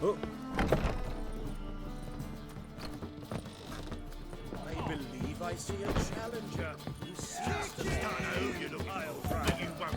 Oh. I believe I see a challenger who seeks to start over the wild ride. You won't.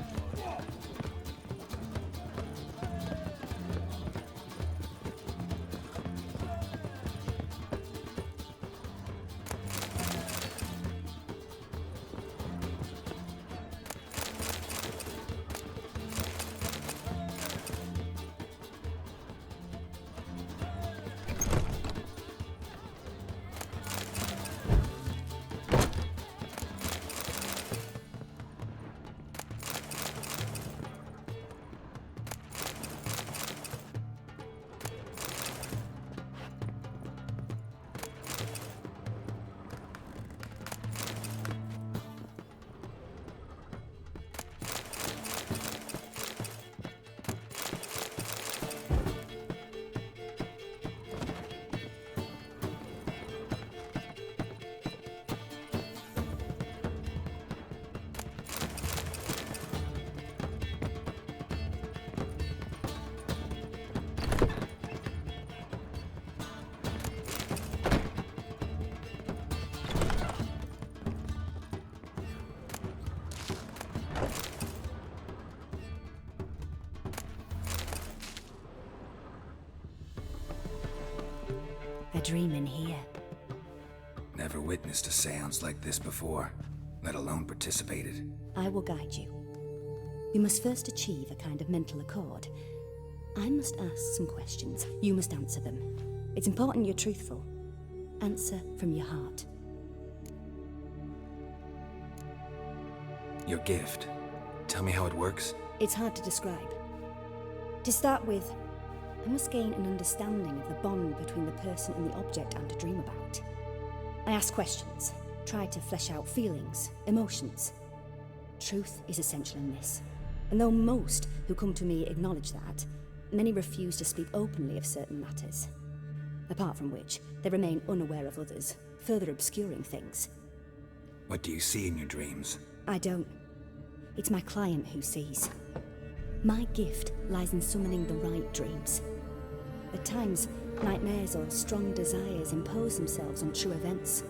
A dream in here. Never witnessed a seance like this before, let alone participated. I will guide you. You must first achieve a kind of mental accord. I must ask some questions. You must answer them. It's important you're truthful. Answer from your heart. Your gift. Tell me how it works. It's hard to describe. To start with, I must gain an understanding of the bond between the person and the object I'm to dream about. I ask questions, try to flesh out feelings, emotions. Truth is essential in this. And though most who come to me acknowledge that, many refuse to speak openly of certain matters. Apart from which, they remain unaware of others, further obscuring things. What do you see in your dreams? I don't. It's my client who sees. My gift lies in summoning the right dreams. At times, nightmares or strong desires impose themselves on true events.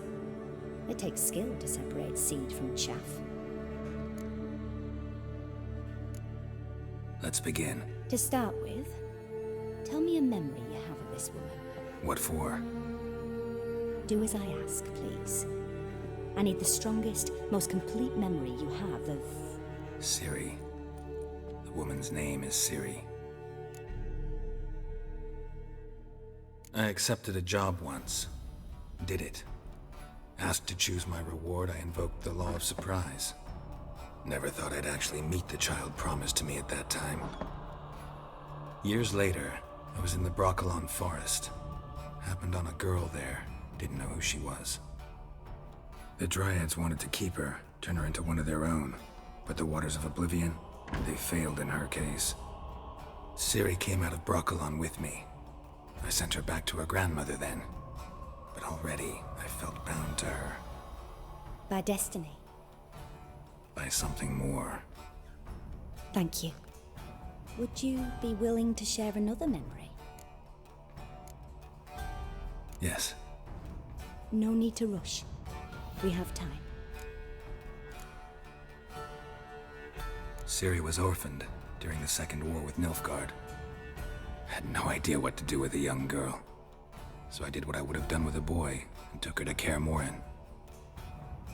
It takes skill to separate seed from chaff. Let's begin. To start with, tell me a memory you have of this woman. What for? Do as I ask, please. I need the strongest, most complete memory you have of... Ciri. The woman's name is Ciri. I accepted a job once. Did it. Asked to choose my reward, I invoked the law of surprise. Never thought I'd actually meet the child promised to me at that time. Years later, I was in the Broccolon forest. Happened on a girl there. Didn't know who she was. The Dryads wanted to keep her, turn her into one of their own. But the Waters of Oblivion, they failed in her case. Ciri came out of Broccolon with me. I sent her back to her grandmother then. But already, I felt bound to her. By destiny. By something more. Thank you. Would you be willing to share another memory? Yes. No need to rush. We have time. Ciri was orphaned during the Second War with Nilfgaard. Had no idea what to do with a young girl. So I did what I would have done with a boy and took her to Kaer Morhen.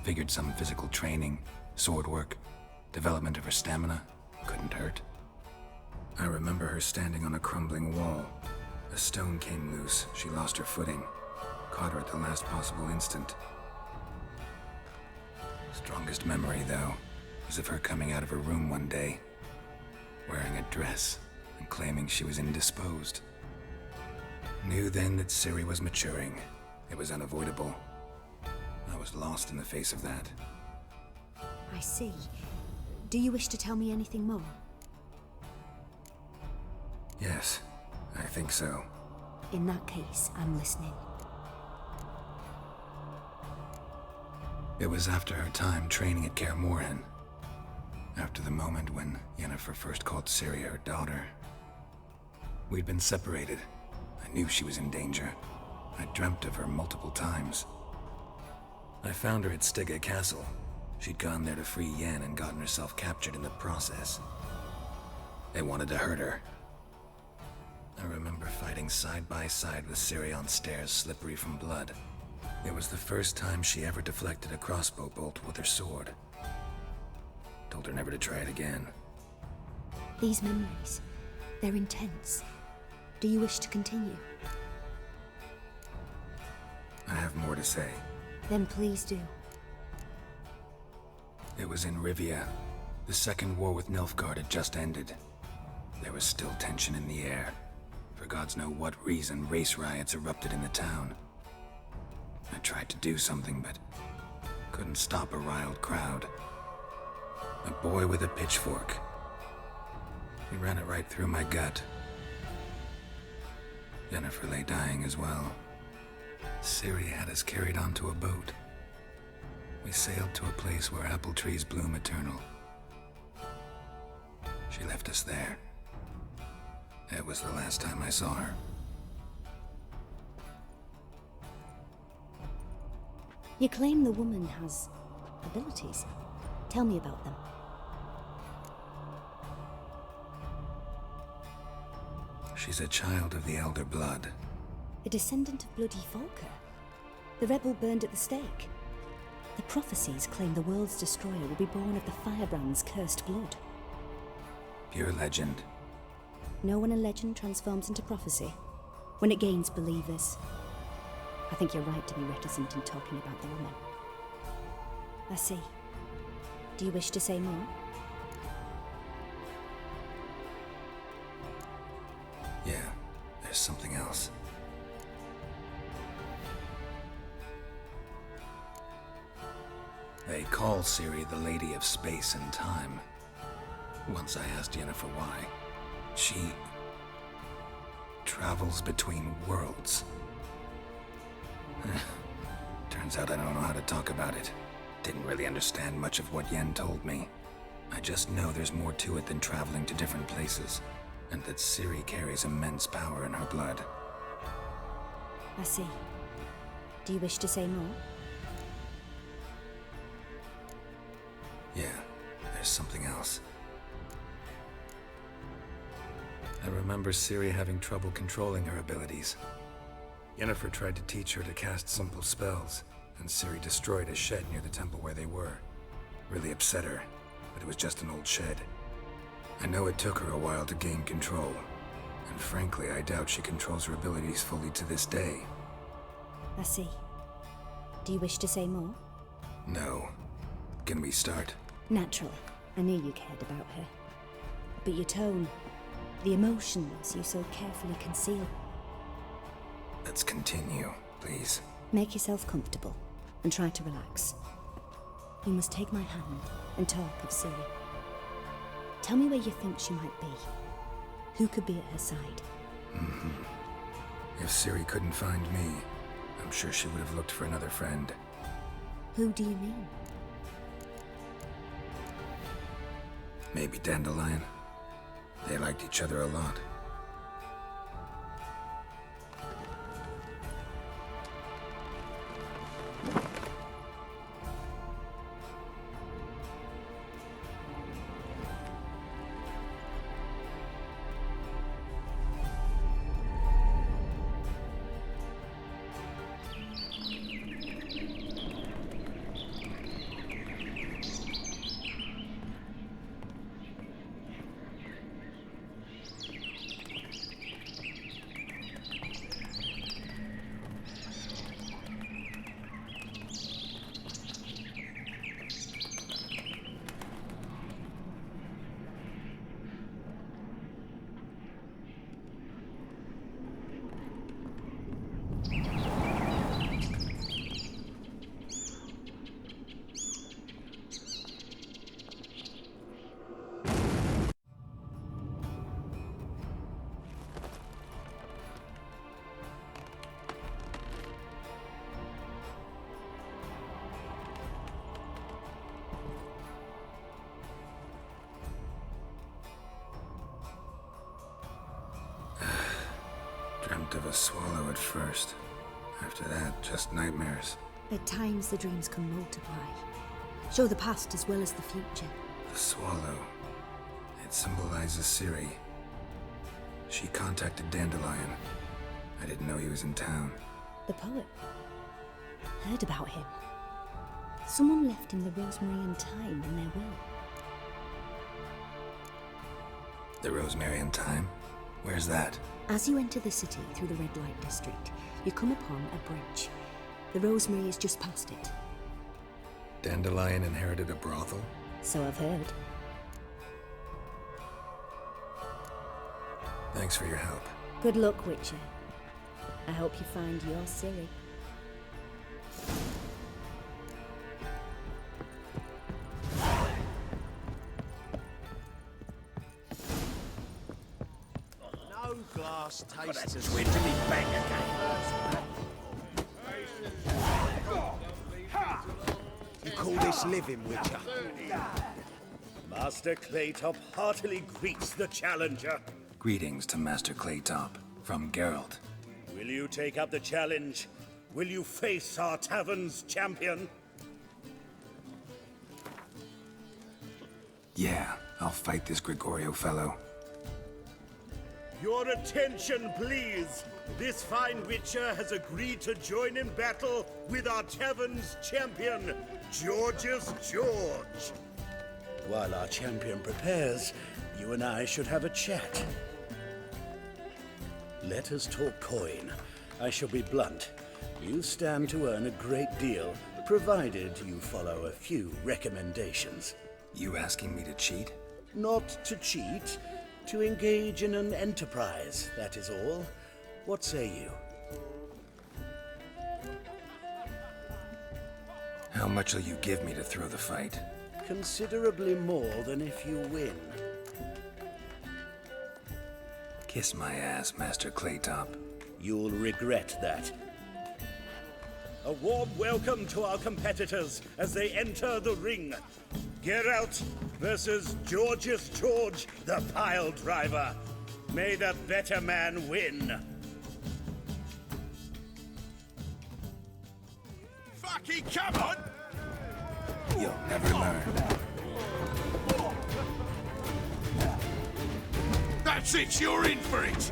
Figured some physical training, sword work, development of her stamina couldn't hurt. I remember her standing on a crumbling wall. A stone came loose, she lost her footing. Caught her at the last possible instant. Strongest memory, though, was of her coming out of her room one day, wearing a dress and claiming she was indisposed. Knew then that Ciri was maturing. It was unavoidable. I was lost in the face of that. I see. Do you wish to tell me anything more? Yes, I think so. In that case, I'm listening. It was after her time training at Kaer Morhen. After the moment when Yennefer first called Ciri her daughter. We'd been separated, I knew she was in danger. I dreamt of her multiple times. I found her at Stiga Castle. She'd gone there to free Yen and gotten herself captured in the process. They wanted to hurt her. I remember fighting side by side with Ciri on stairs slippery from blood. It was the first time she ever deflected a crossbow bolt with her sword. Told her never to try it again. These memories, they're intense. Do you wish to continue? I have more to say. Then please do. It was in Rivia. The second war with Nilfgaard had just ended. There was still tension in the air. For gods know what reason, race riots erupted in the town. I tried to do something, but couldn't stop a riled crowd. A boy with a pitchfork. He ran it right through my gut. Jennifer lay dying as well. Ciri had us carried onto a boat. We sailed to a place where apple trees bloom eternal. She left us there. That was the last time I saw her. You claim the woman has abilities. Tell me about them. She's a child of the Elder Blood. A descendant of bloody Volker. The rebel burned at the stake. The prophecies claim the world's destroyer will be born of the Firebrand's cursed blood. Pure legend. Know when a legend transforms into prophecy? When it gains believers. I think you're right to be reticent in talking about the woman. I see. Do you wish to say more? Yeah, there's something else. They call Ciri the Lady of Space and Time. Once I asked Yennefer why. She travels between worlds. Turns out I don't know how to talk about it. Didn't really understand much of what Yen told me. I just know there's more to it than traveling to different places, and that Ciri carries immense power in her blood. I see. Do you wish to say more? Yeah, there's something else. I remember Ciri having trouble controlling her abilities. Yennefer tried to teach her to cast simple spells, and Ciri destroyed a shed near the temple where they were. Really upset her, but it was just an old shed. I know it took her a while to gain control, and frankly, I doubt she controls her abilities fully to this day. I see. Do you wish to say more? No. Can we start? Naturally. I knew you cared about her. But your tone, the emotions you so carefully conceal. Let's continue, please. Make yourself comfortable and try to relax. You must take my hand and talk of Ciri. Tell me where you think she might be. Who could be at her side? If Ciri couldn't find me, I'm sure she would have looked for another friend. Who do you mean? Maybe Dandelion. They liked each other a lot. Dreamt of a swallow at first. After that, just nightmares. At times, the dreams can multiply. Show the past as well as the future. The swallow. It symbolizes Ciri. She contacted Dandelion. I didn't know he was in town. The poet. Heard about him. Someone left him the rosemary and thyme in their will. The Rosemary and Thyme? Where's that? As you enter the city through the red light district, you come upon a bridge. The rosemary is just past it. Dandelion inherited a brothel? So I've heard. Thanks for your help. Good luck, Witcher. I hope you find your Ciri. No glass tastes as Twin to me back again. You call this living, Witcher? Master Claytop heartily greets the challenger. Greetings to Master Claytop, from Geralt. Will you take up the challenge? Will you face our tavern's champion? Yeah, I'll fight this Gregorio fellow. Your attention, please. This fine witcher has agreed to join in battle with our tavern's champion, George's George. While our champion prepares, you and I should have a chat. Let us talk coin. I shall be blunt. You stand to earn a great deal, provided you follow a few recommendations. You asking me to cheat? Not to cheat, to engage in an enterprise, that is all. What say you? How much will you give me to throw the fight? Considerably more than if you win. Kiss my ass, Master Claytop. You'll regret that. A warm welcome to our competitors as they enter the ring. Geralt versus George's George, the pile driver. May the better man win. Fucking come on! You'll never learn. That's it, you're in for it!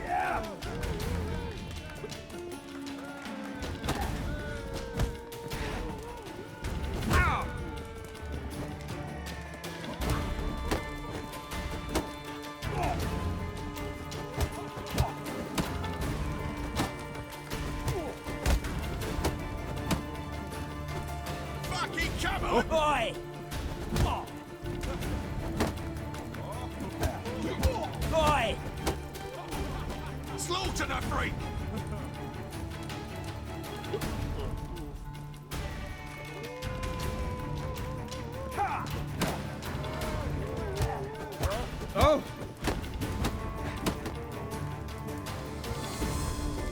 Fucking come on! Boy! Boy! Slaughter the freak! Oh!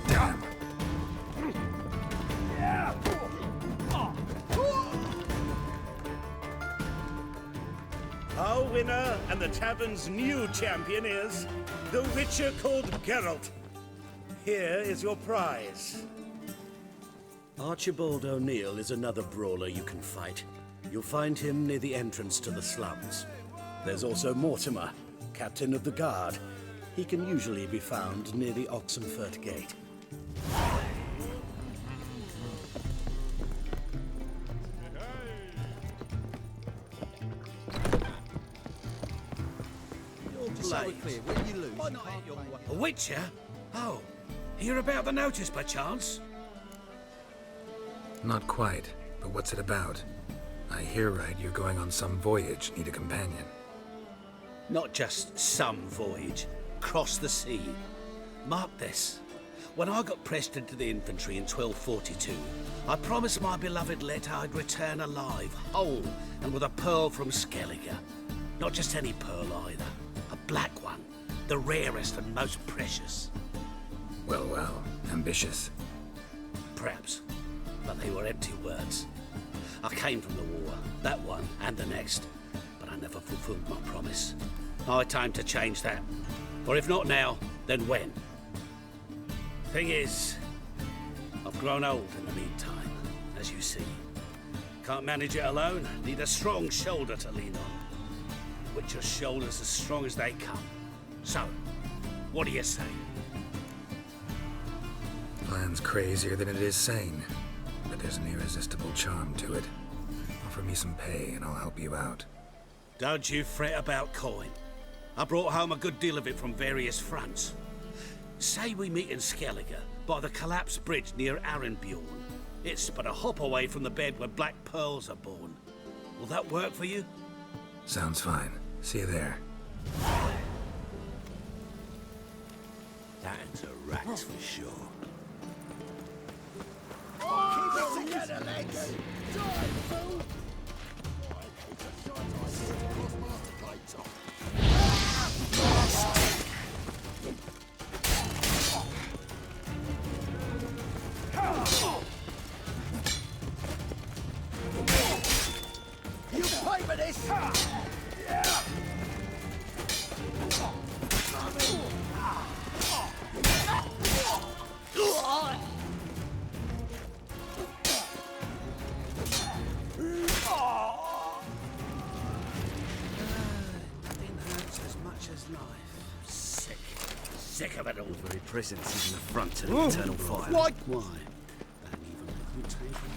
Damn! Our winner and the tavern's new champion is the Witcher called Geralt. Here is your prize. Archibald O'Neill is another brawler you can fight. You'll find him near the entrance to the slums. There's also Mortimer, captain of the guard. He can usually be found near the Oxenfurt Gate. A Witcher? Oh, hear about the notice by chance? Not quite, but what's it about? I hear right you're going on some voyage, need a companion. Not just some voyage, cross the sea. Mark this. When I got pressed into the infantry in 1242, I promised my beloved Let I'd return alive, whole, and with a pearl from Skellige. Not just any pearl either, a black one, the rarest and most precious. Well, well, ambitious. Perhaps, but they were empty words. I came from the war, that one and the next, but I never fulfilled my promise. Now time to change that. Or if not now, then when? Thing is, I've grown old in the meantime, as you see. Can't manage it alone, need a strong shoulder to lean on. Witcher's shoulders as strong as they come. So, what do you say? Plan's crazier than it is sane, but there's an irresistible charm to it. Offer me some pay and I'll help you out. Don't you fret about coin. I brought home a good deal of it from various fronts. Say we meet in Skellige, by the collapsed bridge near Arenbjorn. It's but a hop away from the bed where black pearls are born. Will that work for you? Sounds fine. See you there. That's a rat for sure. Keep it together, lads! Die, fool! You pay for this! Nothing hurts as much as life. Sick. Sick of it all. Very presence is an affront to the eternal fire. What? Why? And even reputation.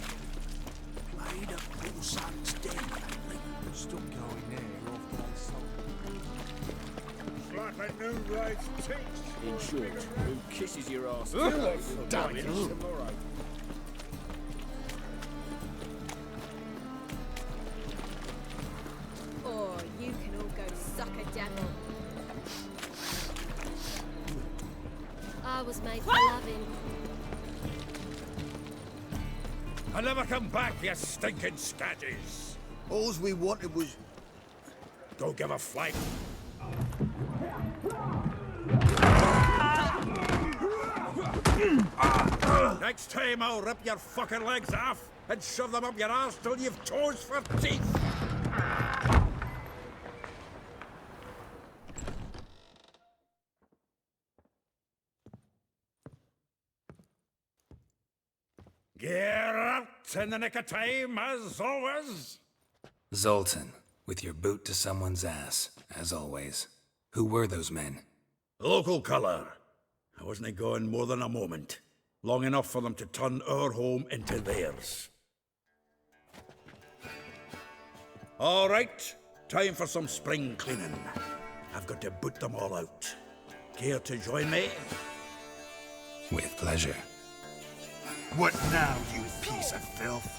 Made a poor son's dead lately. Stop going there after that song. Like a new race teach. In short, who kisses your ass Damn today it! will Damn bite it! you Tomorrow. Or you can all go suck a devil. I was made for loving. I never come back, you stinking staggies. All we wanted was... Don't give a flight. Next time I'll rip your fucking legs off and shove them up your ass till you've toes for teeth. Get out in the nick of time, as always. Zoltan, with your boot to someone's ass, as always. Who were those men? Local colour. I wasn't gone more than a moment. Long enough for them to turn our home into theirs. All right, time for some spring cleaning. I've got to boot them all out. Care to join me? With pleasure. What now, you piece of filth?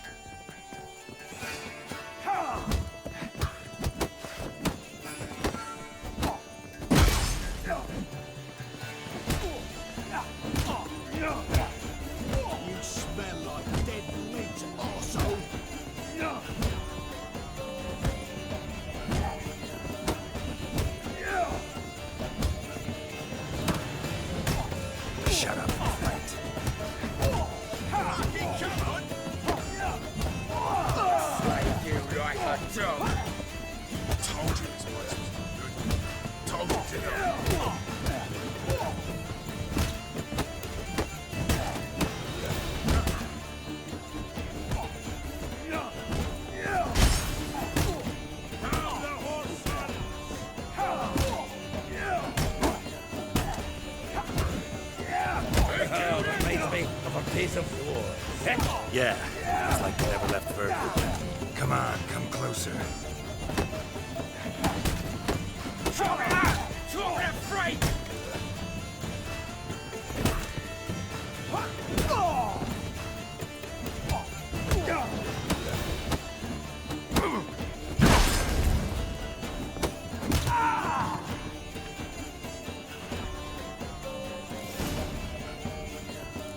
You smell like dead meat, arsehole. Shut up and fight. you like a dog. Told you this place was no good. Told you, didn't I? Oh, that reminds me of a piece of war. Yeah, it's like they never left Verdun. Come on, come closer.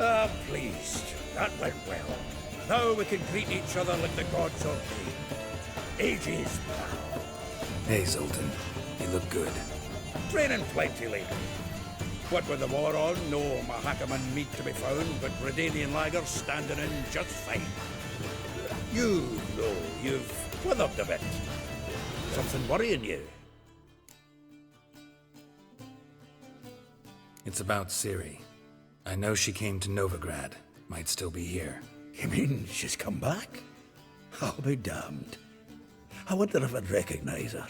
Ah, pleased. That went well. Now we can greet each other like the gods ordained. Ages, pal. Hey, Zoltan. You look good. Training plenty lately. What with the war on, no Mahakaman meat to be found, but Redanian lagers standing in just fine. You know, you've withered a bit. Something worrying you? It's about Ciri. I know she came to Novigrad. Might still be here. You mean she's come back? I'll be damned. I wonder if I'd recognize her.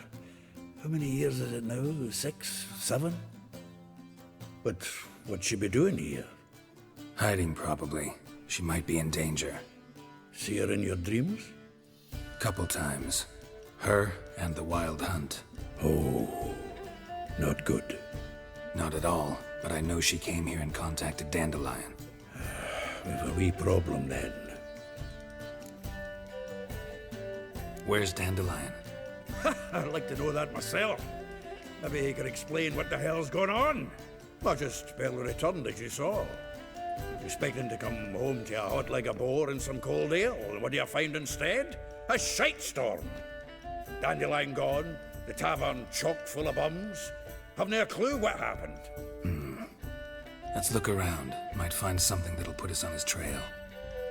How many years is it now? 6, 7? But what'd she be doing here? Hiding, probably. She might be in danger. See her in your dreams? Couple times. Her and the Wild Hunt. Oh, not good. Not at all, but I know she came here and contacted Dandelion. We've a wee problem then. Where's Dandelion? I'd like to know that myself. Maybe he could explain what the hell's going on. Well, just barely returned, as you saw. Expecting to come home to a hot like a boar and some cold ale. What do you find instead? A shite storm. Dandelion gone, the tavern chock full of bums. Haven't a clue what happened. Let's look around. Might find something that'll put us on his trail.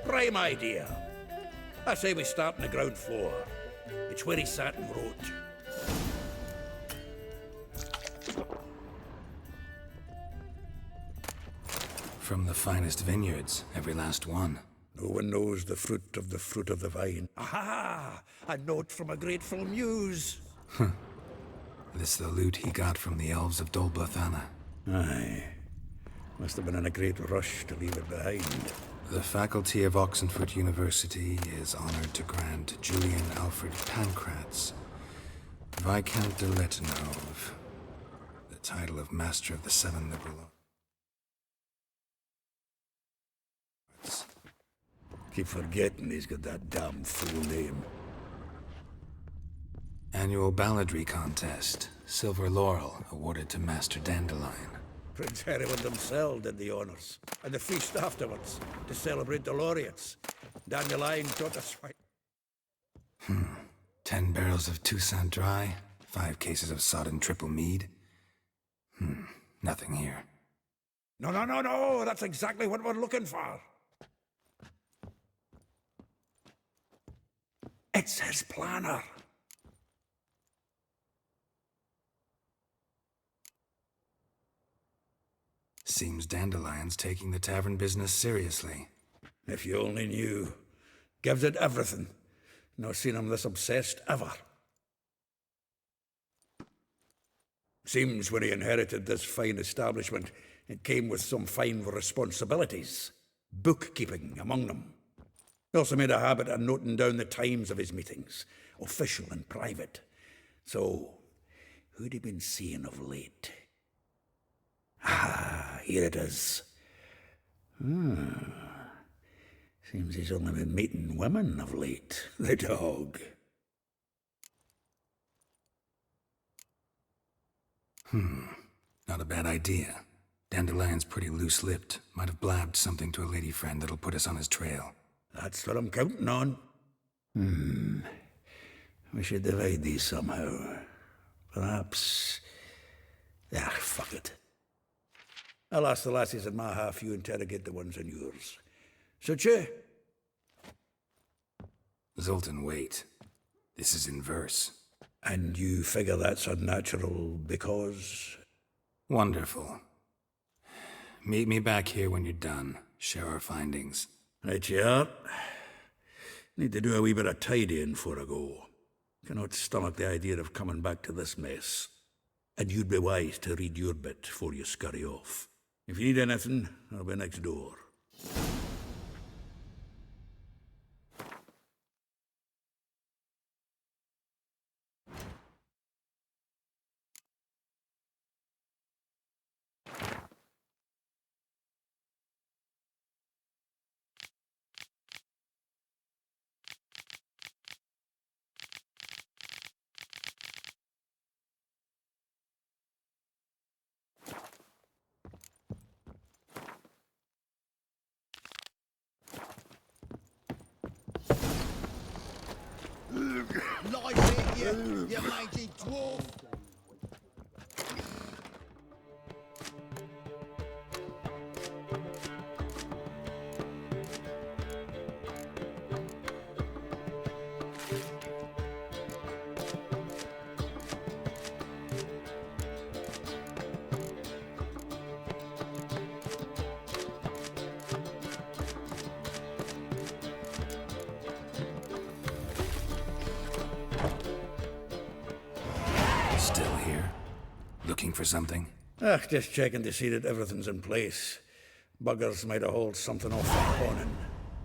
Prime idea. I say we start on the ground floor. It's where he sat and wrote. From the finest vineyards, every last one. No one knows the fruit of the vine. Aha! A note from a grateful muse. This the loot he got from the elves of Dol Blathanna. Aye. Must have been in a great rush to leave it behind. The faculty of Oxenford University is honored to grant Julian Alfred Pancratz, Viscount de Letonov, the title of Master of the Seven Liberal Arts. Keep forgetting he's got that damn full name. Annual balladry contest, Silver Laurel, awarded to Master Dandelion. Prince Hereward himself did the honors, and the feast afterwards, to celebrate the laureates. Dandelion taught us right. 10 barrels of Toussaint Dry, 5 cases of sodden triple mead. Nothing here. No, that's exactly what we're looking for. It's his planner. Seems Dandelion's taking the tavern business seriously. If you only knew. Gives it everything. Not seen him this obsessed ever. Seems when he inherited this fine establishment, it came with some fine responsibilities. Bookkeeping among them. He also made a habit of noting down the times of his meetings, official and private. So, who'd he been seeing of late? Ah, here it is. Seems he's only been meeting women of late. The dog. Not a bad idea. Dandelion's pretty loose-lipped. Might have blabbed something to a lady friend that'll put us on his trail. That's what I'm counting on. We should divide these somehow. Perhaps... fuck it. I'll ask the lassies in my half, you interrogate the ones in yours. Suit you? Zoltan, wait. This is in verse. And you figure that's unnatural because... Wonderful. Meet me back here when you're done. Share our findings. Right you are. Need to do a wee bit of tidying before I go. Cannot stomach the idea of coming back to this mess. And you'd be wise to read your bit before you scurry off. If you need anything, I'll be next door. Light it, you mangy dwarf! looking for something? Just checking to see that everything's in place. Buggers might have hauled something off the awning.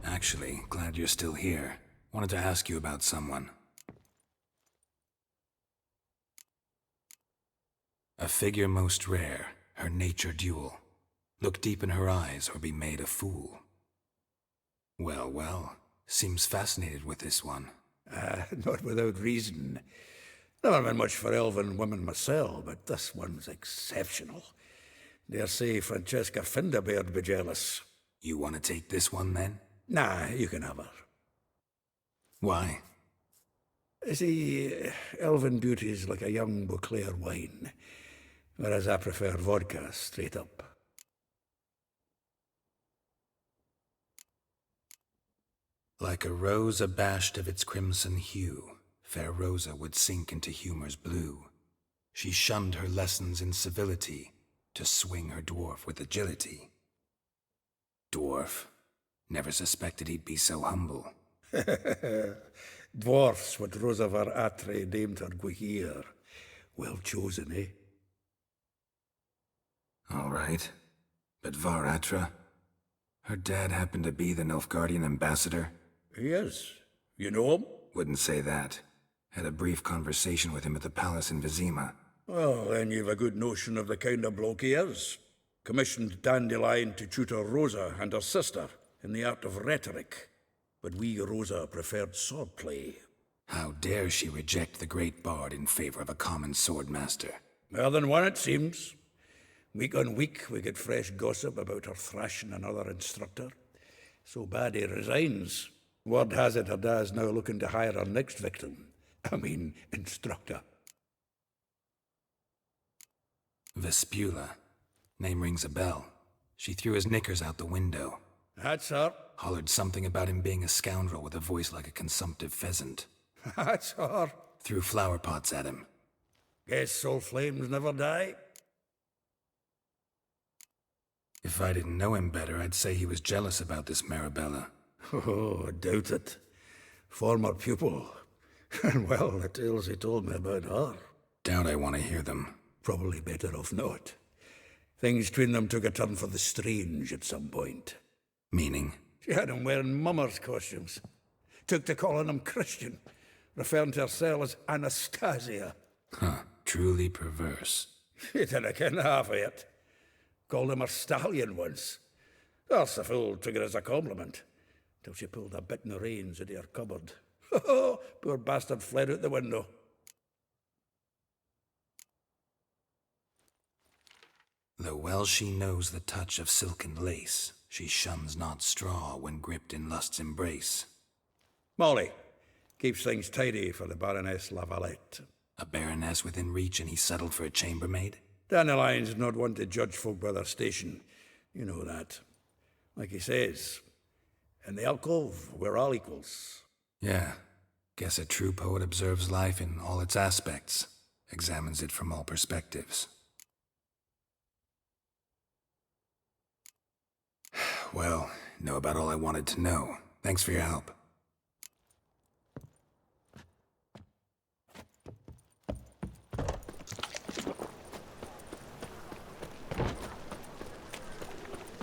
Actually, glad you're still here. Wanted to ask you about someone. A figure most rare, her nature dual. Look deep in her eyes or be made a fool. Well, well, seems fascinated with this one. Not without reason. Never been much for elven women myself, but this one's exceptional. Dare say Francesca Finderbeard be jealous. You want to take this one then? Nah, you can have her. Why? See, elven beauty's like a young Beauclair wine, whereas I prefer vodka straight up. Like a rose abashed of its crimson hue, fair Rosa would sink into humor's blue. She shunned her lessons in civility, to swing her dwarf with agility. Dwarf? Never suspected he'd be so humble. Dwarfs what Rosa var Atre named her Guihir. Well chosen, eh? All right. But Var Atra? Her dad happened to be the Nilfgaardian ambassador? He is. You know him? Wouldn't say that. Had a brief conversation with him at the palace in Vizima. Well, then you've a good notion of the kind of bloke he is. Commissioned Dandelion to tutor Rosa and her sister in the art of rhetoric. But we, Rosa, preferred swordplay. How dare she reject the great bard in favor of a common swordmaster? More than one, it seems. Week on week, we get fresh gossip about her thrashing another instructor. So bad he resigns. Word has it her dad's now looking to hire her next victim. Instructor. Vespula. Name rings a bell. She threw his knickers out the window. That's her. Hollered something about him being a scoundrel with a voice like a consumptive pheasant. That's her. Threw flower pots at him. Guess soul flames never die. If I didn't know him better, I'd say he was jealous about this Marabella. Oh, I doubt it. Former pupil. And well, the tales he told me about her. Doubt I want to hear them. Probably better off not. Things between them took a turn for the strange at some point. Meaning? She had him wearing mummers' costumes. Took to calling him Christian, referring to herself as Anastasia. Huh, truly perverse. She didn't ken half of it. Called him a stallion once. That's the fool took it as a compliment, till she pulled a bit in the reins out of her cupboard. Poor bastard fled out the window. Though well she knows the touch of silken lace, she shuns not straw when gripped in lust's embrace. Molly keeps things tidy for the Baroness Lavalette. A baroness within reach and he settled for a chambermaid? Dandelion's not one to judge folk by their station. You know that. Like he says, in the alcove, we're all equals. Yeah. Guess a true poet observes life in all its aspects, examines it from all perspectives. Well, know about all I wanted to know. Thanks for your help.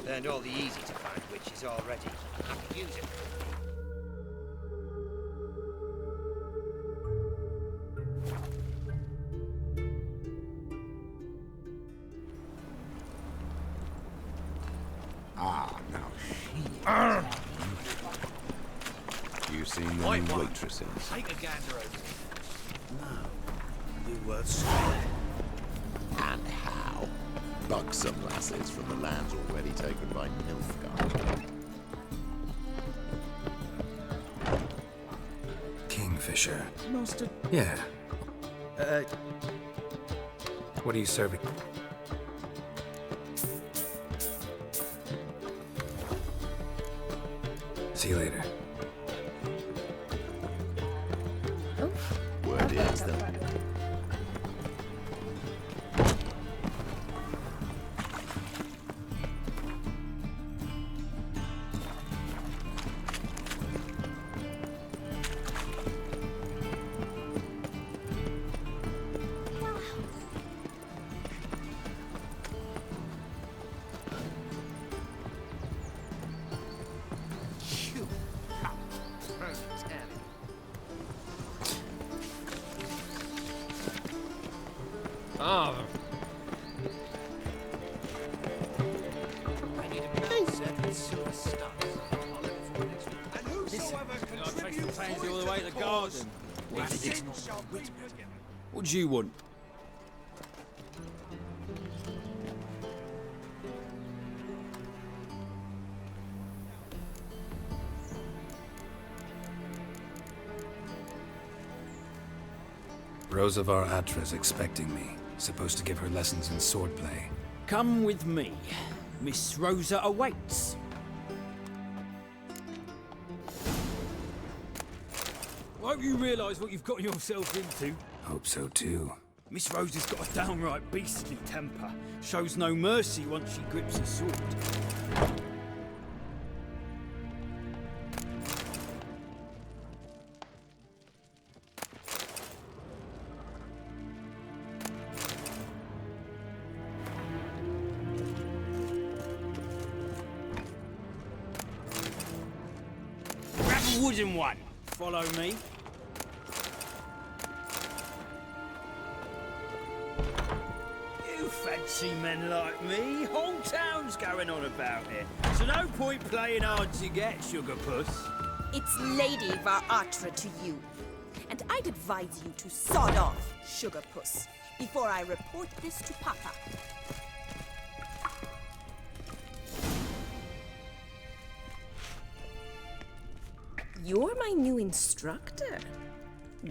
Learned all the easy to find witches already. I can use it. Ah, now she. You seen the new waitresses? Take a gander over. No. New words. And how? Buxom lasses from the lands already taken by Nilfgaard. Kingfisher. Master. Yeah. What are you serving? See you later. Word is that sort of stuff. I'll take the pansy all the way to the garden. What do you want? Rosa Atra's expecting me. Supposed to give her lessons in swordplay. Come with me. Miss Rosa awaits. I hope you realise what you've got yourself into. Hope so too. Miss Rosa's got a downright beastly temper. Shows no mercy once she grips a sword. Grab a wooden one. Follow me. You fancy men like me? Whole town's going on about it. So no point playing hard to get, sugar puss. It's Lady Atra to you. And I'd advise you to sod off, sugar puss, before I report this to Papa. You're my new instructor.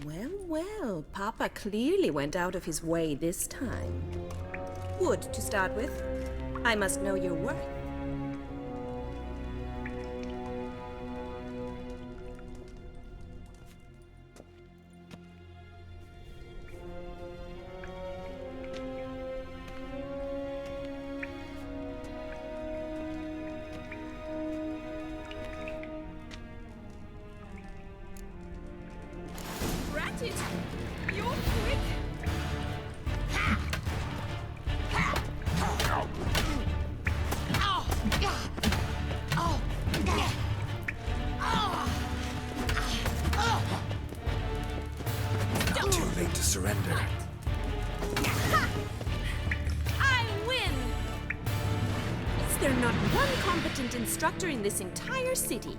Well, well, Papa clearly went out of his way this time. Wood, to start with. I must know your worth. You're quick. Too late to surrender. I win. Is there not one competent instructor in this entire city?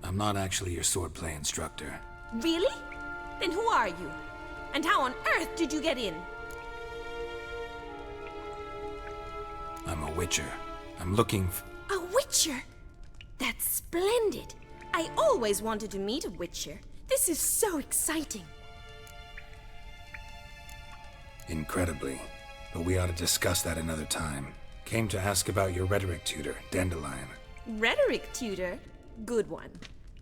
I'm not actually your swordplay instructor. Really? Then who are you? And how on earth did you get in? I'm a witcher. I'm looking A witcher? That's splendid. I always wanted to meet a witcher. This is so exciting. Incredibly. But we ought to discuss that another time. Came to ask about your rhetoric tutor, Dandelion. Rhetoric tutor? Good one.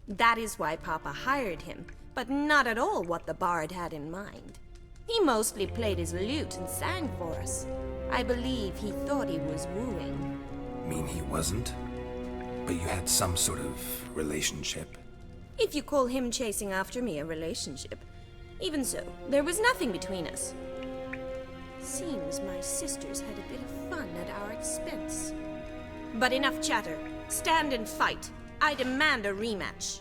That is why Papa hired him, but not at all what the bard had in mind. He mostly played his lute and sang for us. I believe he thought he was wooing. Mean he wasn't? But you had some sort of relationship? If you call him chasing after me a relationship. Even so, there was nothing between us. Seems my sisters had a bit of fun at our expense. But enough chatter. Stand and fight. I demand a rematch.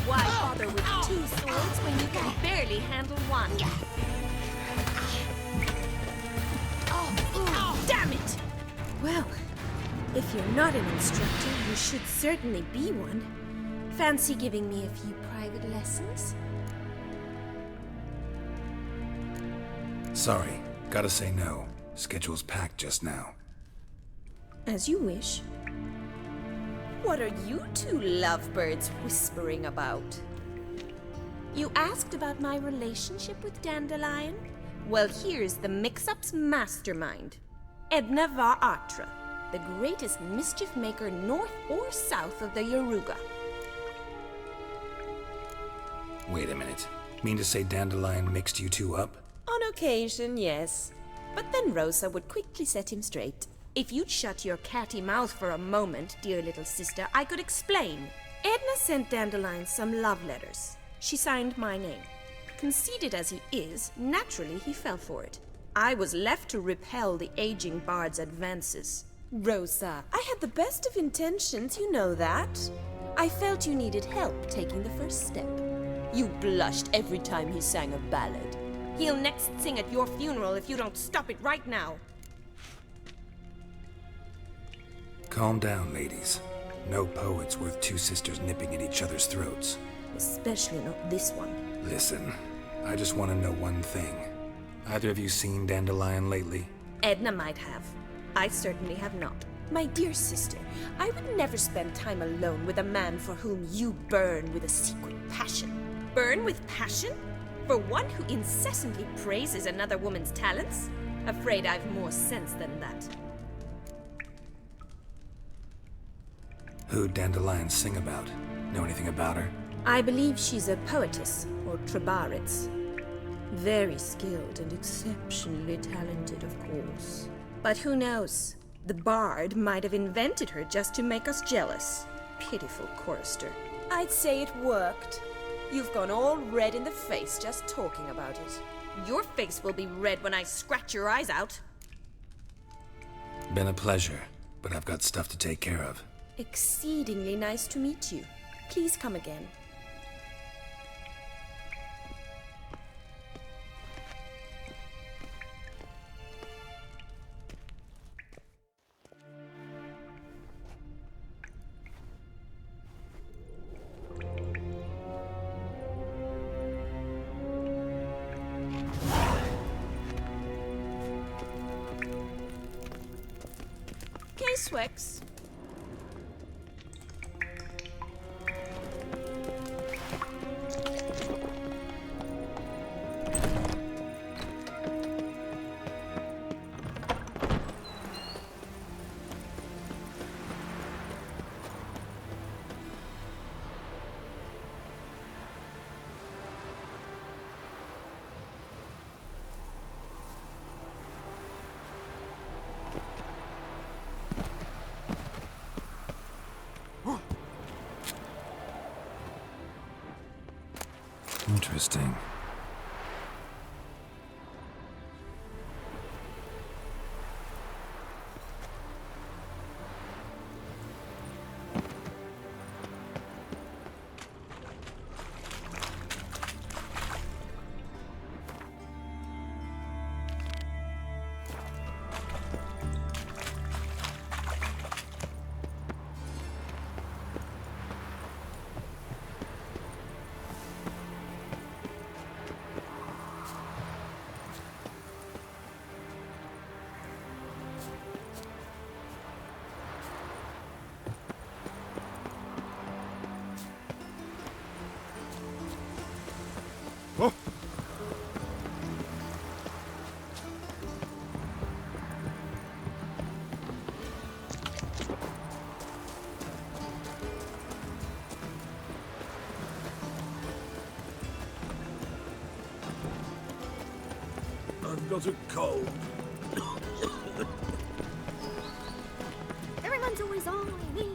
Why bother with two swords when you can barely handle one? Damn it! Well, if you're not an instructor, you should certainly be one. Fancy giving me a few private lessons? Sorry, gotta say no. Schedule's packed just now. As you wish. What are you two lovebirds whispering about? You asked about my relationship with Dandelion? Well, here's the mix-up's mastermind. Edna Atra, the greatest mischief maker north or south of the Yaruga. Wait a minute. Mean to say Dandelion mixed you two up? On occasion, yes. But then Rosa would quickly set him straight. If you'd shut your catty mouth for a moment, dear little sister, I could explain. Edna sent Dandelion some love letters. She signed my name. Conceited as he is, naturally he fell for it. I was left to repel the aging bard's advances. Rosa, I had the best of intentions, you know that. I felt you needed help taking the first step. You blushed every time he sang a ballad. He'll next sing at your funeral if you don't stop it right now. Calm down, ladies. No poet's worth two sisters nipping at each other's throats. Especially not this one. Listen, I just want to know one thing. Either of you seen Dandelion lately? Edna might have. I certainly have not. My dear sister, I would never spend time alone with a man for whom you burn with a secret passion. Burn with passion? For one who incessantly praises another woman's talents? Afraid I've more sense than that. Who'd Dandelion sing about? Know anything about her? I believe she's a poetess, or trebarits. Very skilled and exceptionally talented, of course. But who knows? The bard might have invented her just to make us jealous. Pitiful chorister. I'd say it worked. You've gone all red in the face just talking about it. Your face will be red when I scratch your eyes out. Been a pleasure, but I've got stuff to take care of. Exceedingly nice to meet you. Please come again. Swix. Interesting. I've got a cold. Everyone's always on me.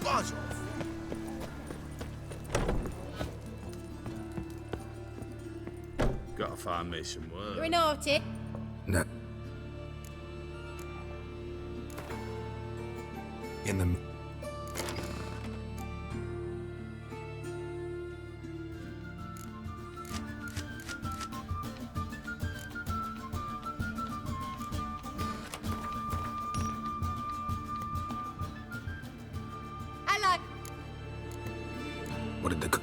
Buzz off. Gotta find me some work. You're naughty. No. In the... Hello. What did the...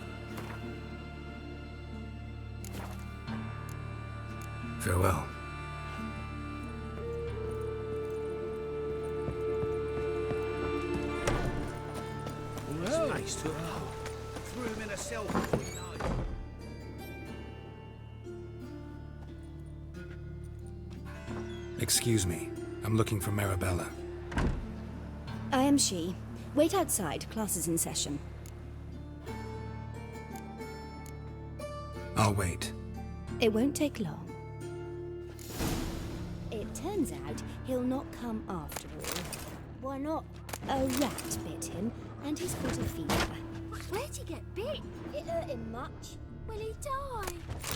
Farewell. Space took hold. Threw him in a cell between eyes. Excuse me. I'm looking for Marabella. I am she. Wait outside. Class is in session. I'll wait. It won't take long. It turns out he'll not come after all. Why not? A rat bit him, and he's got a fever. Where'd he get bit? It hurt him much. Will he die?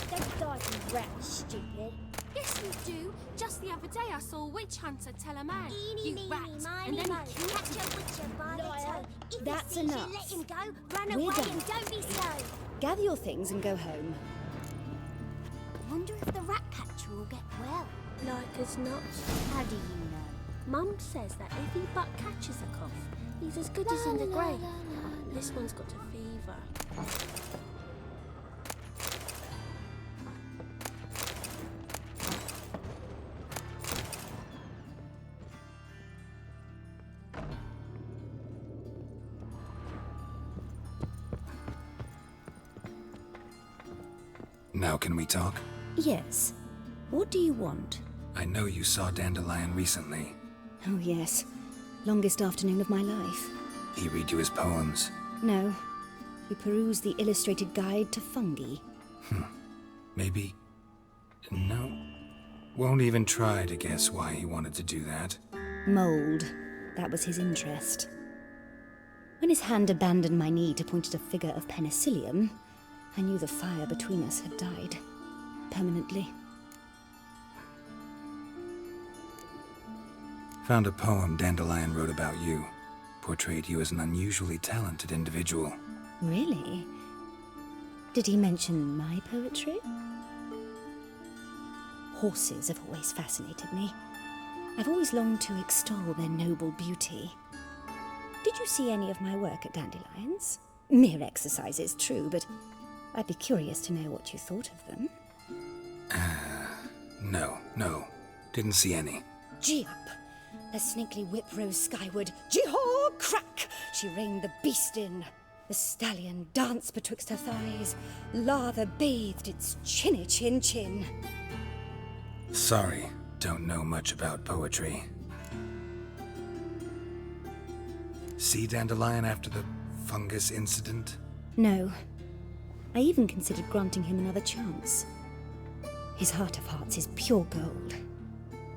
Don't die from rats, stupid. Yes, you do. Just the other day I saw a witch hunter tell a man, "You rat," and then he killed Catch him. a witcher by the toe. If That's he sees enough. you, let him go. Run We're away done. and don't be slow. Gather your things and go home. Wonder if the rat catcher will get well. Like as not. How do you know? Mum says that if he but catches a cough, he's as good as in the grave. This one's got a fever. Now can we talk? Yes. What do you want? I know you saw Dandelion recently. Oh, yes. Longest afternoon of my life. He read you his poems. No. We perused the illustrated guide to fungi. Maybe... No. Won't even try to guess why he wanted to do that. Mold. That was his interest. When his hand abandoned my knee to point at a figure of penicillium, I knew the fire between us had died. Permanently. Found a poem Dandelion wrote about you. Portrayed you as an unusually talented individual. Really? Did he mention my poetry? Horses have always fascinated me. I've always longed to extol their noble beauty. Did you see any of my work at Dandelion's? Mere exercises, true, but I'd be curious to know what you thought of them. No. Didn't see any. Gee up! The snakely whip rose skyward. Gee-haw! Crack! She reined the beast in. The stallion danced betwixt her thighs. Lather bathed its chinny chin. Sorry, don't know much about poetry. See Dandelion after the fungus incident? No. I even considered granting him another chance. His heart of hearts is pure gold.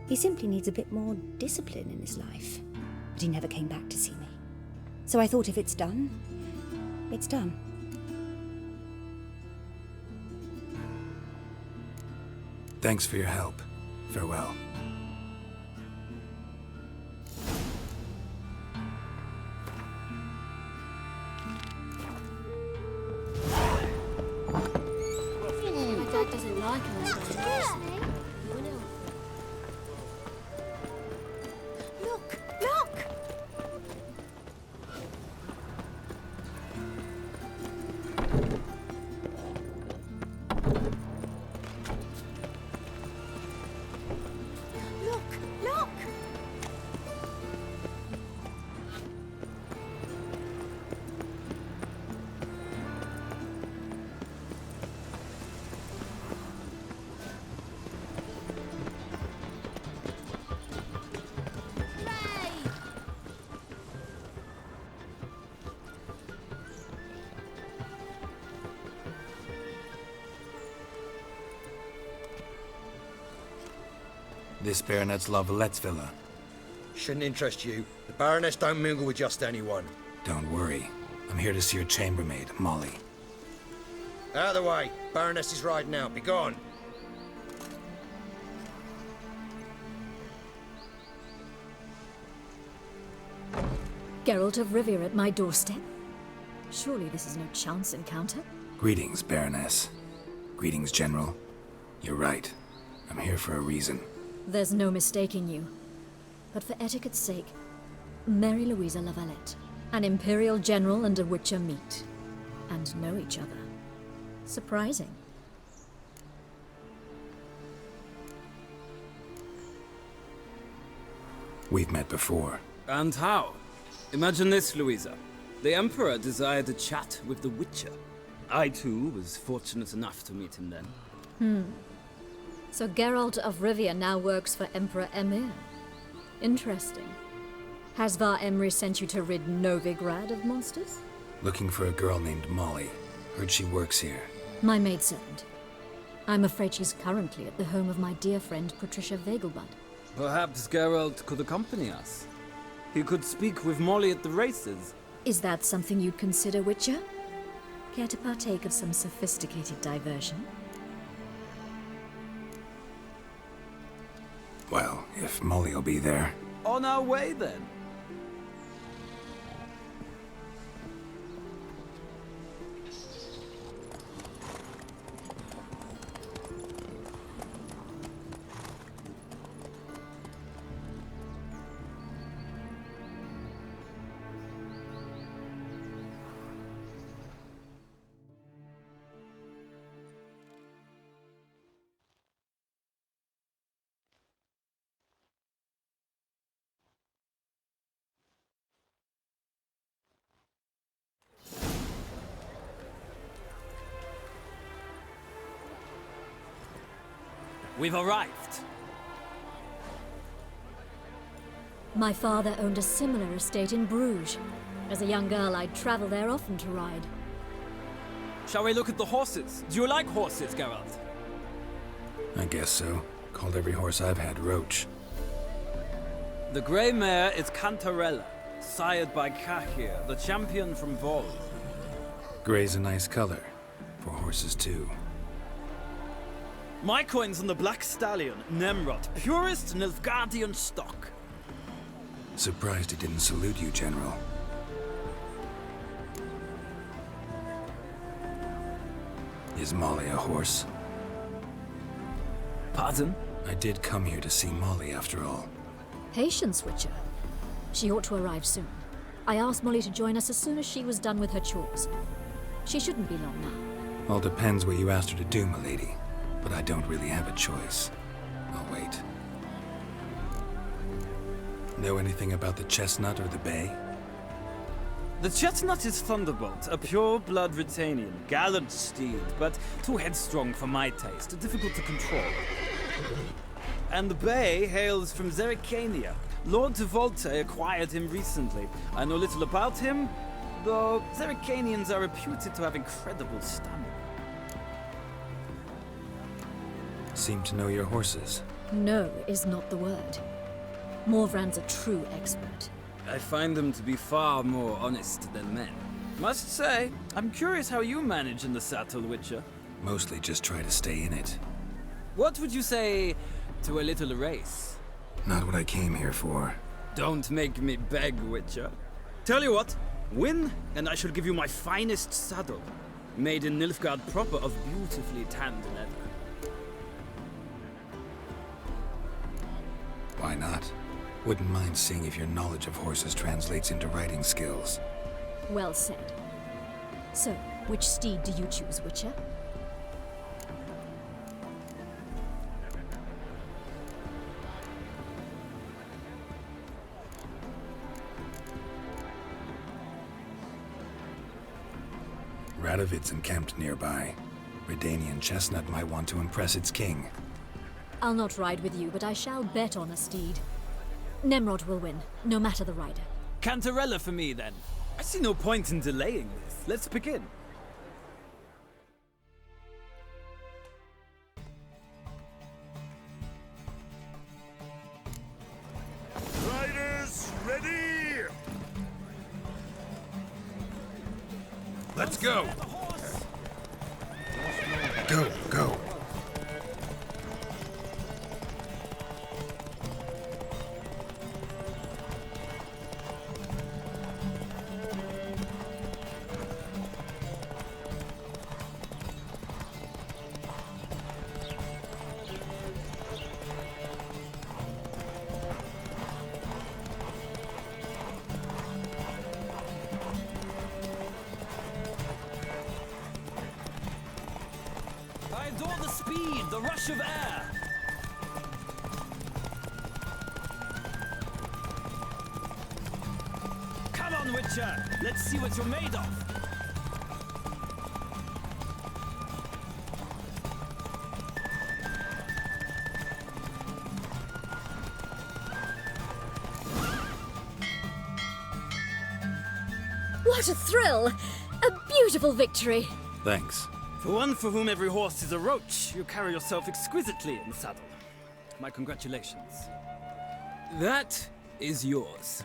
He simply needs a bit more discipline in his life. But he never came back to see me. So I thought if it's done, it's done. Thanks for your help. Farewell. My dad doesn't like him as much. Look! Look! This Baronet's La Vallette's villa. Shouldn't interest you. The Baroness don't mingle with just anyone. Don't worry. I'm here to see your chambermaid, Molly. Out of the way. Baroness is riding out. Be gone. Geralt of Rivia at my doorstep? Surely this is no chance encounter? Greetings, Baroness. Greetings, General. You're right. I'm here for a reason. There's no mistaking you. But for etiquette's sake, Mary Louisa La Valette. An Imperial General and a Witcher meet. And know each other. Surprising. We've met before. And how? Imagine this, Louisa. The Emperor desired a chat with the Witcher. I, too, was fortunate enough to meet him then. So Geralt of Rivia now works for Emperor Emir. Interesting. Has Var Emry sent you to rid Novigrad of monsters? Looking for a girl named Molly. Heard she works here. My maidservant. I'm afraid she's currently at the home of my dear friend Patricia Vegelbud. Perhaps Geralt could accompany us. He could speak with Molly at the races. Is that something you'd consider, Witcher? Care to partake of some sophisticated diversion? Well, if Molly will be there. On our way, then. We've arrived. My father owned a similar estate in Bruges. As a young girl, I'd travel there often to ride. Shall we look at the horses? Do you like horses, Geralt? I guess so. Called every horse I've had Roach. The grey mare is Cantarella, sired by Cahir, the champion from Vol. Grey's a nice color. For horses, too. My coin's on the Black Stallion, Nemrod, purest Nilfgaardian stock. Surprised he didn't salute you, General. Is Molly a horse? Pardon? I did come here to see Molly, after all. Patience, Witcher. She ought to arrive soon. I asked Molly to join us as soon as she was done with her chores. She shouldn't be long now. All depends what you asked her to do, milady. But I don't really have a choice. I'll wait. Know anything about the chestnut or the bay? The chestnut is Thunderbolt, a pure-blood Britannian, gallant steed, but too headstrong for my taste, difficult to control. And the bay hails from Zerrikania. Lord de Volte acquired him recently. I know little about him, though Zerrikanians are reputed to have incredible stamina. Seem to know your horses. No is not the word. Morvran's a true expert. I find them to be far more honest than men. Must say, I'm curious how you manage in the saddle, Witcher. Mostly just try to stay in it. What would you say to a little race? Not what I came here for. Don't make me beg, Witcher. Tell you what, win, and I shall give you my finest saddle. Made in Nilfgaard proper of beautifully tanned leather. Why not? Wouldn't mind seeing if your knowledge of horses translates into riding skills. Well said. So, which steed do you choose, Witcher? Radovid's encamped nearby. Redanian chestnut might want to impress its king. I'll not ride with you, but I shall bet on a steed. Nemrod will win, no matter the rider. Cantarella for me, then. I see no point in delaying this. Let's begin. Riders, ready! Let's go! Go, go! I adore the speed, the rush of air. Come on, Witcher. Let's see what you're made of. What a thrill! A beautiful victory! Thanks. For one for whom every horse is a roach, you carry yourself exquisitely in the saddle. My congratulations. That is yours.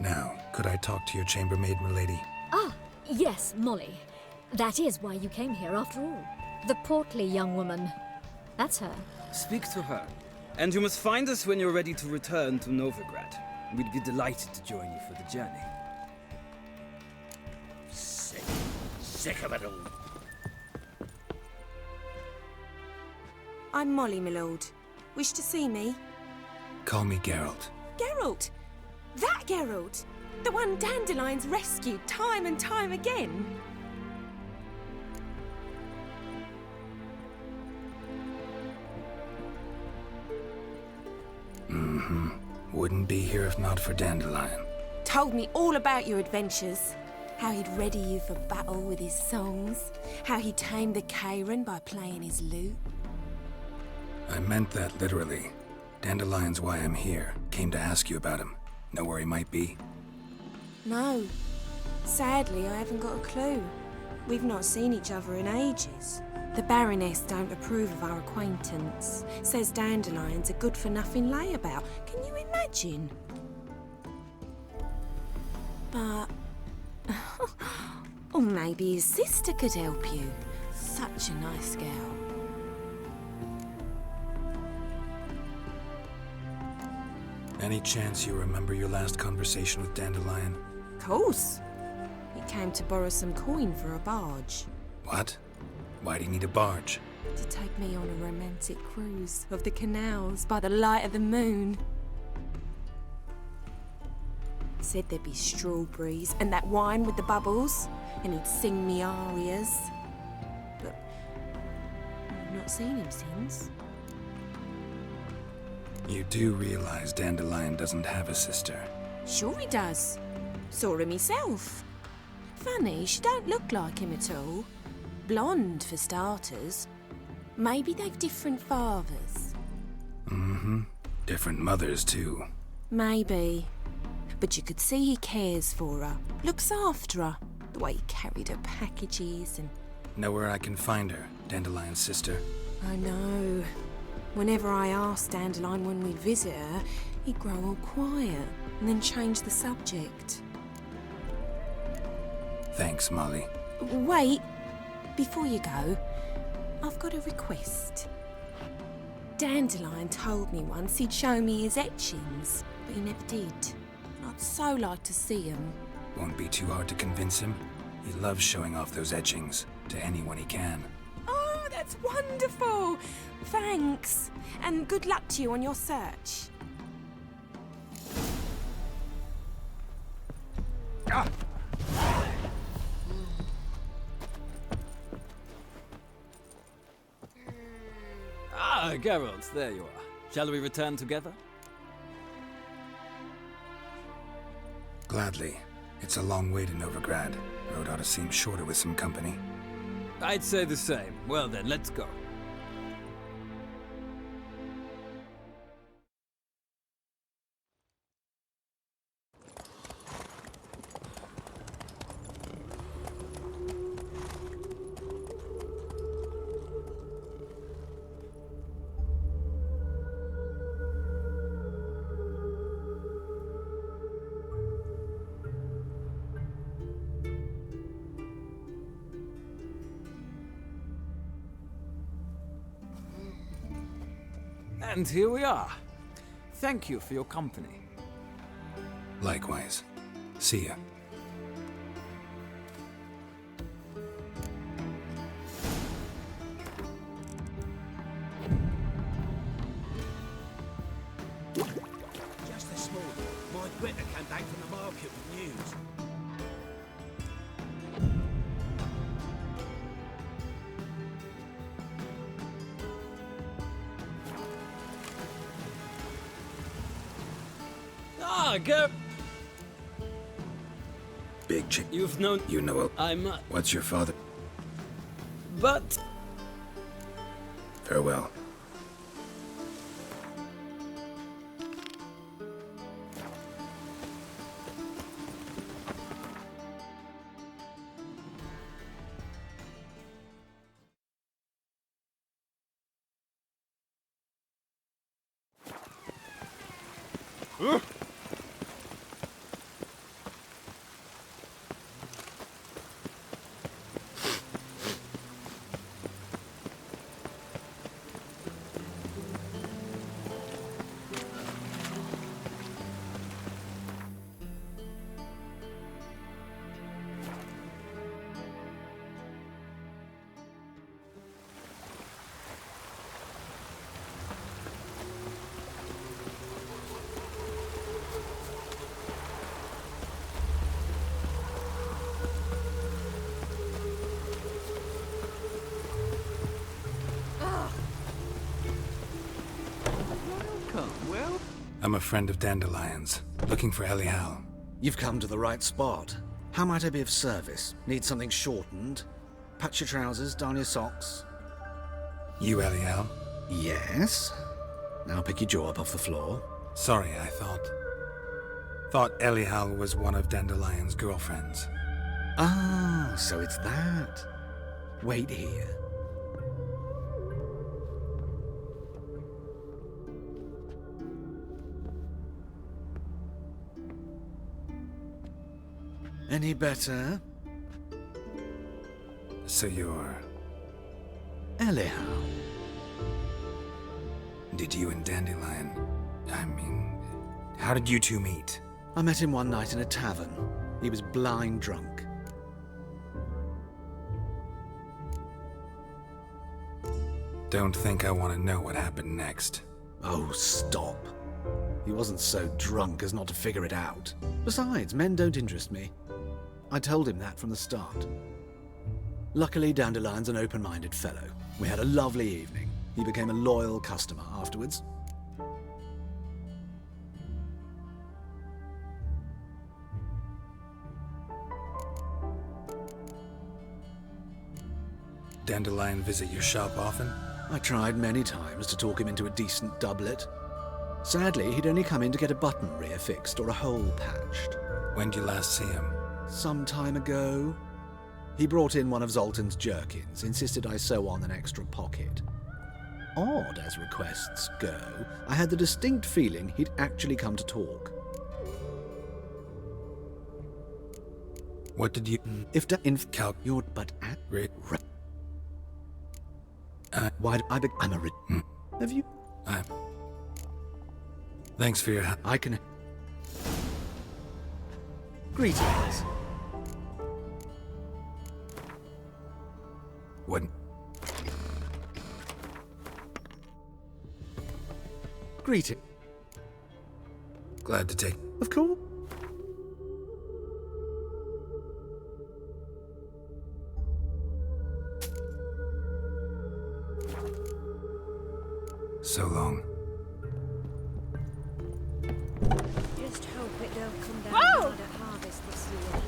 Now, could I talk to your chambermaid, milady? Ah, yes, Molly. That is why you came here after all. The portly young woman. That's her. Speak to her. And you must find us when you're ready to return to Novigrad. We'd be delighted to join you for the journey. Sick of it all. I'm Molly, my lord. Wish to see me? Call me Geralt. Geralt! That Geralt! The one Dandelion's rescued time and time again! Mm-hmm. Wouldn't be here if not for Dandelion. Told me all about your adventures. How he'd ready you for battle with his songs. How he tamed the Karen by playing his lute. I meant that literally. Dandelion's why I'm here. Came to ask you about him. Know where he might be? No. Sadly, I haven't got a clue. We've not seen each other in ages. The Baroness don't approve of our acquaintance. Says Dandelion's a good-for-nothing layabout. Can you imagine? But... or maybe his sister could help you. Such a nice girl. Any chance you remember your last conversation with Dandelion? Course. He came to borrow some coin for a barge. What? Why'd he need a barge? To take me on a romantic cruise of the canals by the light of the moon. Said there'd be strawberries and that wine with the bubbles, and he'd sing me arias. But I've not seen him since. You do realize Dandelion doesn't have a sister? Sure he does. Saw him myself. Funny, she don't look like him at all. Blonde, for starters. Maybe they've different fathers. Mm-hmm. Different mothers, too. Maybe. But you could see he cares for her. Looks after her. The way he carried her packages and... Know where I can find her, Dandelion's sister? I know. Whenever I asked Dandelion when we'd visit her, he'd grow all quiet and then change the subject. Thanks, Molly. Wait. Before you go, I've got a request. Dandelion told me once he'd show me his etchings, but he never did. I'd so like to see him. Won't be too hard to convince him. He loves showing off those etchings to anyone he can. Oh, that's wonderful! Thanks, and good luck to you on your search. Ah, Geralt, there you are. Shall we return together? Gladly. It's a long way to Novigrad. Road ought to seem shorter with some company. I'd say the same. Well then, let's go. And here we are. Thank you for your company. Likewise. See ya. Just this morning, my Gwent came back from the market with news. Ah, go. Big chick. You've known. You know. I'm. What's your father? But. Farewell. I'm a friend of Dandelion's, looking for Elial. You've come to the right spot. How might I be of service? Need something shortened? Patch your trousers, darn your socks. You Elial? Yes. Now pick your jaw up off the floor. Sorry, I thought Elial was one of Dandelion's girlfriends. Ah, so it's that. Wait here. Any better? So you're... Elial. Did you and Dandelion... how did you two meet? I met him one night in a tavern. He was blind drunk. Don't think I want to know what happened next. Oh, stop. He wasn't so drunk as not to figure it out. Besides, men don't interest me. I told him that from the start. Luckily, Dandelion's an open-minded fellow. We had a lovely evening. He became a loyal customer afterwards. Dandelion visit your shop often? I tried many times to talk him into a decent doublet. Sadly, he'd only come in to get a button rear fixed or a hole patched. When'd you last see him? Some time ago. He brought in one of Zoltan's jerkins, insisted I sew on an extra pocket. Odd as requests go, I had the distinct feeling he'd actually come to talk. What did you... If da inf calc your but at why I be I'm a Have you? Thanks for your help. I can... Greetings. What? Greeting. Glad to take... Of course. So long. Just hope it don't come down Whoa! hard at harvest this year.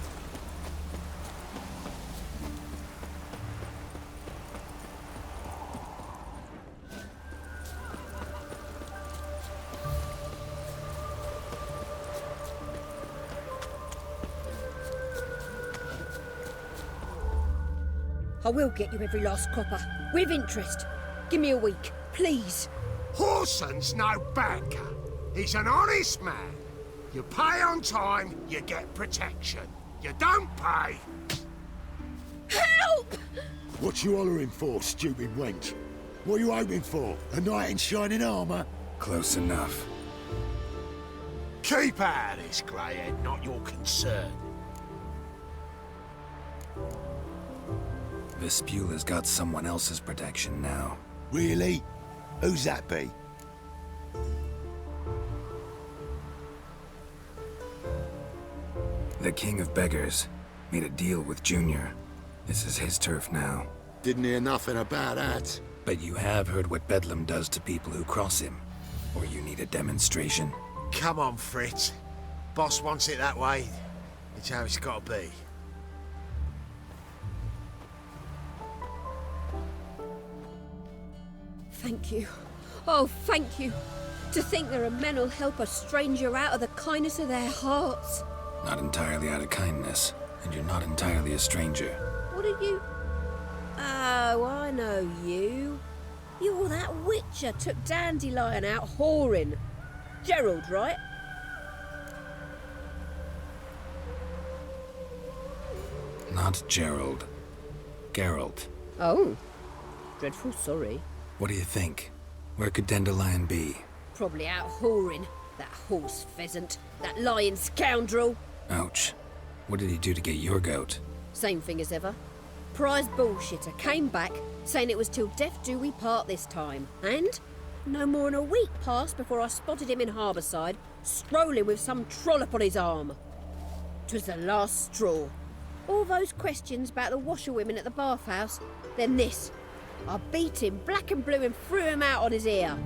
I will get you every last copper, with interest. Give me a week, please. Horson's no banker. He's an honest man. You pay on time, you get protection. You don't pay... Help! What you hollering for, stupid wench? What are you hoping for? A knight in shining armour? Close enough. Keep out of this, Greyhead, not your concern. Vespula's got someone else's protection now. Really? Who's that be? The King of Beggars made a deal with Junior. This is his turf now. Didn't hear nothing about that. But you have heard what Bedlam does to people who cross him. Or you need a demonstration? Come on, Fritz. Boss wants it that way. It's how it's got to be. Thank you. Oh, thank you. To think there are men who'll help a stranger out of the kindness of their hearts. Not entirely out of kindness, and you're not entirely a stranger. What are you... Oh, I know you. You're that witcher took Dandelion out whoring. Gerald, right? Not Gerald. Geralt. Oh. Dreadful sorry. What do you think? Where could Dandelion be? Probably out whoring. That horse pheasant. That lying scoundrel. Ouch. What did he do to get your goat? Same thing as ever. Prize bullshitter came back, saying it was till death do we part this time. And no more than a week passed before I spotted him in Harbourside, strolling with some trollop on his arm. 'Twas the last straw. All those questions about the washerwomen at the bathhouse, then this. I beat him black and blue and threw him out on his ear.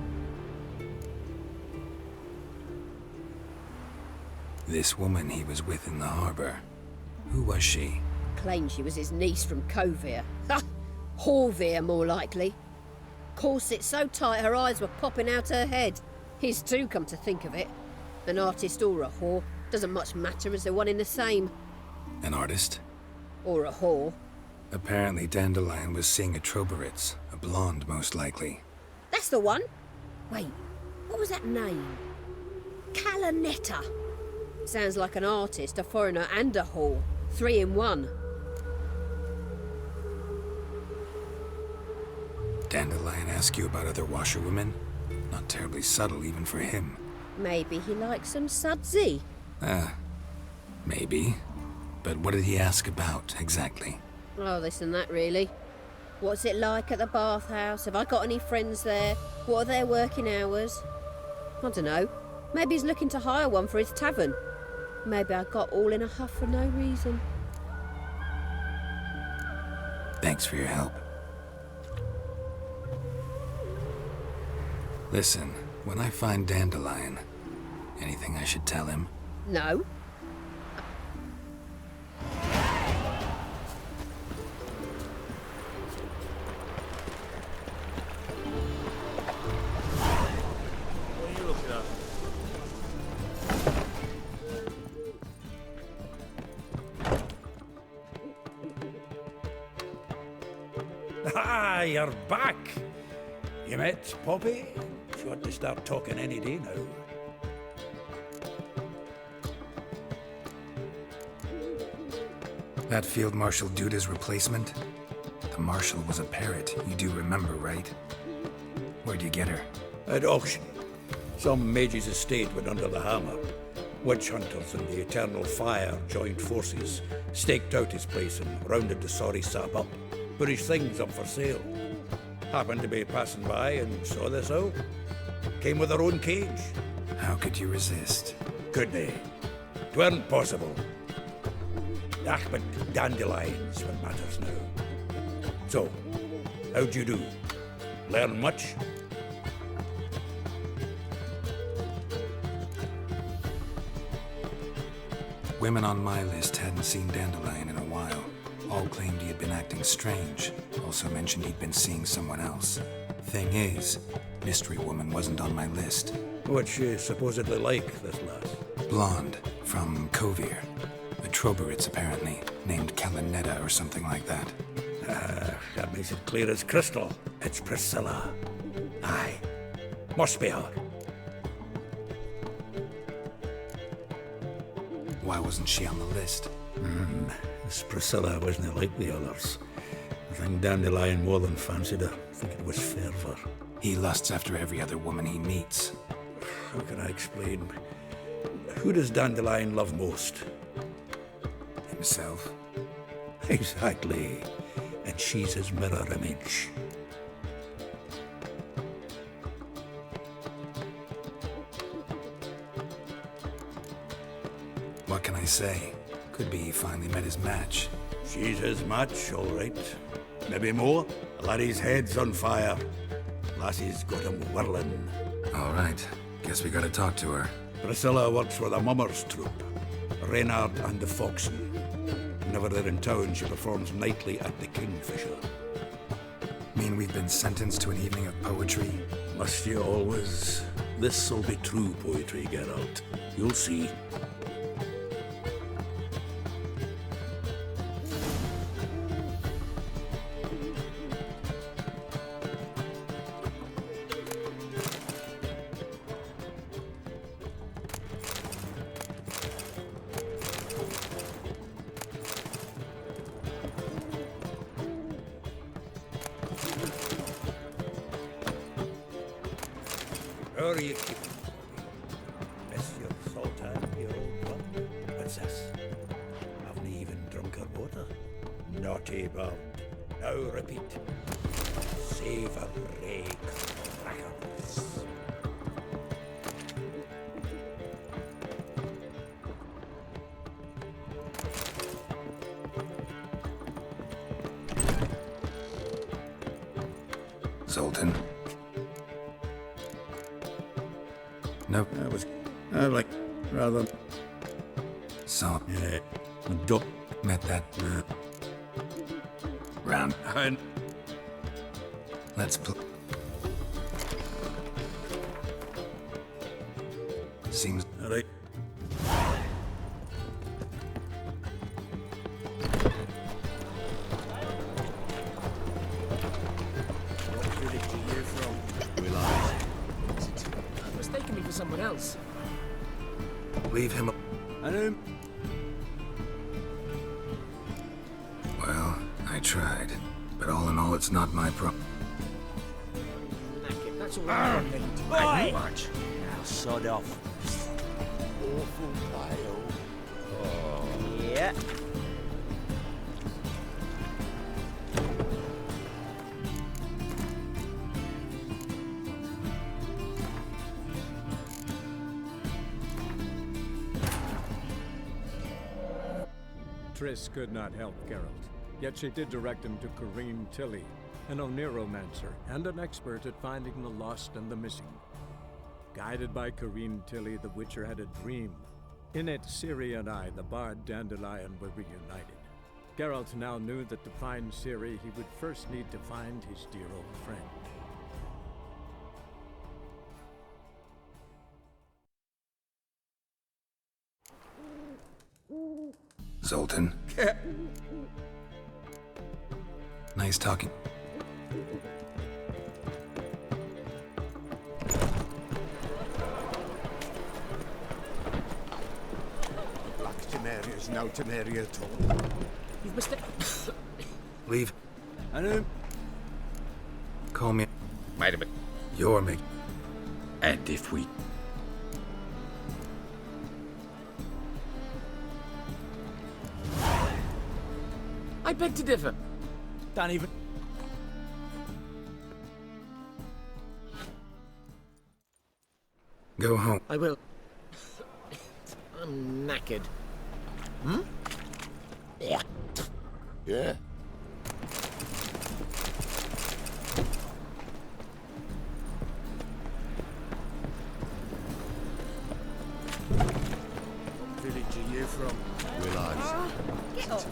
This woman he was with in the harbour. Who was she? Claimed she was his niece from Kovir. Ha! Horvir, more likely. Corset so tight her eyes were popping out her head. His too, come to think of it. An artist or a whore doesn't much matter as they're one in the same. An artist? Or a whore. Apparently Dandelion was seeing a Troberitz, a blonde most likely. That's the one. Wait, what was that name? Calanetta. Sounds like an artist, a foreigner and a whore. 3 in 1. Dandelion ask you about other washerwomen? Not terribly subtle even for him. Maybe he likes some sudsy. Maybe. But what did he ask about, exactly? Oh, this and that, really. What's it like at the bathhouse? Have I got any friends there? What are their working hours? I don't know. Maybe he's looking to hire one for his tavern. Maybe I got all in a huff for no reason. Thanks for your help. Listen, when I find Dandelion, anything I should tell him? No. What are you looking at? Ah, you're back. You met Poppy? She ought to start talking any day now. That Field Marshal Duda's replacement? The Marshal was a parrot, you do remember, right? Where'd you get her? At auction. Some mage's estate went under the hammer. Witch hunters and the Eternal Fire joined forces, staked out his place and rounded the sorry sap up. Put his things up for sale. Happened to be passing by and saw this out. Came with her own cage. How could you resist? Could they? 'Tweren't possible. Ah, but Dandelion's what matters now. So, how'd you do? Learn much? Women on my list hadn't seen Dandelion in a while. All claimed he had been acting strange. Also mentioned he'd been seeing someone else. Thing is, Mystery Woman wasn't on my list. What's she supposedly like, this lass? Blonde, from Kovir. A Troberitz, apparently, named Calanetta or something like that. That makes it clear as crystal. It's Priscilla. Aye. Must be her. Why wasn't she on the list? This Priscilla wasn't like the others. I think Dandelion more than fancied her. I think it was fervour. He lusts after every other woman he meets. How can I explain? Who does Dandelion love most? Himself. Exactly. And she's his mirror image. What can I say? Could be he finally met his match. She's his match, all right. Maybe more. Laddie's head's on fire. Lassie's got him whirling. All right. Guess we gotta talk to her. Priscilla works for the Mummers troupe. Reynard and the Foxen. Whenever they're in town, she performs nightly at the Kingfisher. Mean we've been sentenced to an evening of poetry? Must you always? This'll be true poetry, Geralt. You'll see. Sure you keep. Monsieur Zoltan, you old one. What's this? Haven't even drunk her water. Naughty bound. Now repeat. Savory crackers. Zoltan? Nope. That was... like... rather... So... Yeah. Met that... round. And... Let's play. Seems... Right. Mistaken me for someone else. Leave him. Well, I tried. But all in all, it's not my problem. That's all right. Boy! Much. Now sod off. Awful pile. Yeah. Triss could not help Geralt, yet she did direct him to Corinne Tilly, an Oniromancer and an expert at finding the lost and the missing. Guided by Corinne Tilly, the Witcher had a dream. In it, Ciri and I, the bard Dandelion, were reunited. Geralt now knew that to find Ciri, he would first need to find his dear old friend. Zoltan. Nice talking. Black Temeria's no Temeria at all. You've mistaken. Leave. I know. Call me. Wait a minute. You're me. And if we... I beg to differ. Don't even... Go home. I will. I'm knackered. Hmm? Yeah. Yeah? What village are you from? Realize. Get off.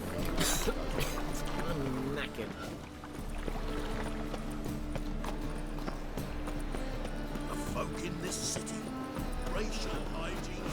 I'm knackered. The folk in this city, racial hygiene